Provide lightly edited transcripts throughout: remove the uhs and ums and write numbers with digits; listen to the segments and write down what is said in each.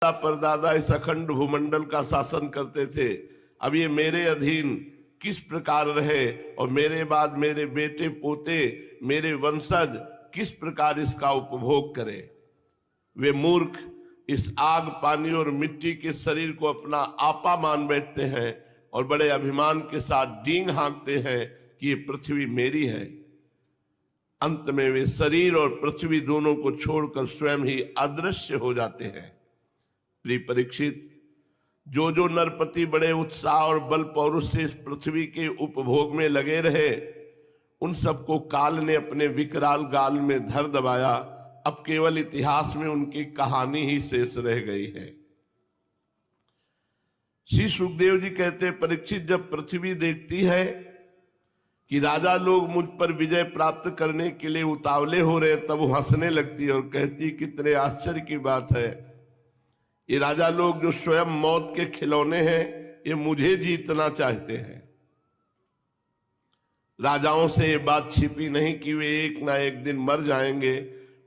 दादा परदादा इस अखंड भूमंडल का शासन करते थे, अब ये मेरे अधीन किस प्रकार रहे और मेरे बाद मेरे बेटे पोते मेरे वंशज किस प्रकार इसका उपभोग करें। वे मूर्ख इस आग पानी और मिट्टी के शरीर को अपना आपा मान बैठते हैं और बड़े अभिमान के साथ डींग हाँकते हैं कि ये पृथ्वी मेरी है। अंत में वे शरीर और पृथ्वी दोनों को छोड़कर स्वयं ही अदृश्य हो जाते हैं। प्रिय परीक्षित, जो जो नरपति बड़े उत्साह और बल पौरुष से इस पृथ्वी के उपभोग में लगे रहे, उन सबको काल ने अपने विकराल गाल में धर दबाया। अब केवल इतिहास में उनकी कहानी ही शेष रह गई है। श्री सुखदेव जी कहते, परीक्षित, जब पृथ्वी देखती है कि राजा लोग मुझ पर विजय प्राप्त करने के लिए उतावले हो रहे, तब वो हंसने लगती है और कहती, कितने आश्चर्य की बात है, ये राजा लोग जो स्वयं मौत के खिलौने हैं, ये मुझे जीतना चाहते हैं। राजाओं से ये बात छिपी नहीं कि वे एक ना एक दिन मर जाएंगे,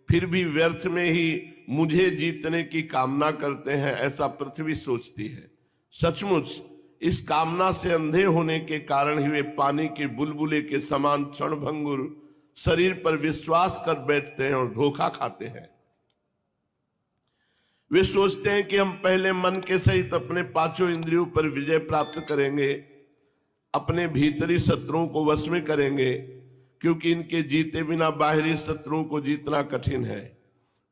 फिर भी व्यर्थ में ही मुझे जीतने की कामना करते हैं, ऐसा पृथ्वी सोचती है। सचमुच इस कामना से अंधे होने के कारण ही वे पानी के बुलबुले के समान क्षणभंगुर शरीर पर विश्वास कर बैठते हैं और धोखा खाते हैं। वे सोचते हैं कि हम पहले मन के सहित अपने पांचों इंद्रियों पर विजय प्राप्त करेंगे, अपने भीतरी शत्रुओं को वश में करेंगे, क्योंकि इनके जीते बिना बाहरी शत्रुओं को जीतना कठिन है।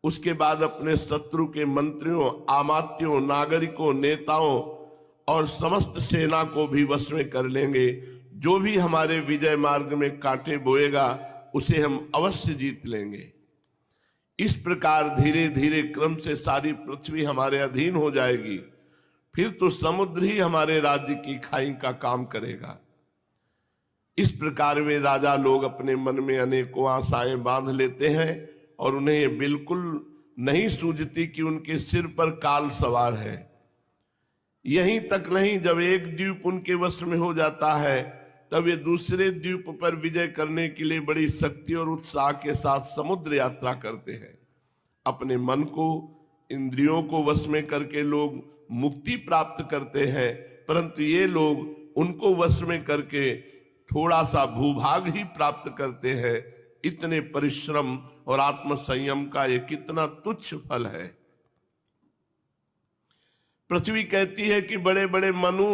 उसके बाद अपने शत्रु के मंत्रियों, आमात्यों, नागरिकों, नेताओं और समस्त सेना को भी वश में कर लेंगे। जो भी हमारे विजय मार्ग में कांटे बोएगा उसे हम अवश्य जीत लेंगे। इस प्रकार धीरे धीरे क्रम से सारी पृथ्वी हमारे अधीन हो जाएगी, फिर तो समुद्र ही हमारे राज्य की खाई का काम करेगा। इस प्रकार वे राजा लोग अपने मन में अनेकों आशाएं बांध लेते हैं और उन्हें ये बिल्कुल नहीं सूझती कि उनके सिर पर काल सवार है। यहीं तक नहीं, जब एक द्वीप उनके वश में हो जाता है, तब वे दूसरे द्वीप पर विजय करने के लिए बड़ी शक्ति और उत्साह के साथ समुद्र यात्रा करते हैं। अपने मन को, इंद्रियों को वश में करके लोग मुक्ति प्राप्त करते हैं, परंतु ये लोग उनको वश में करके थोड़ा सा भूभाग ही प्राप्त करते हैं। इतने परिश्रम और आत्म संयम का ये कितना तुच्छ फल है। पृथ्वी कहती है कि बड़े बड़े मनु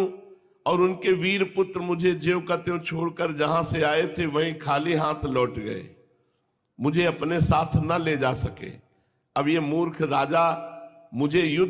और उनके वीर पुत्र मुझे ज्यों का त्यों छोड़कर जहां से आए थे वहीं खाली हाथ लौट गए, मुझे अपने साथ न ले जा सके। अब ये मूर्ख राजा मुझे युद्ध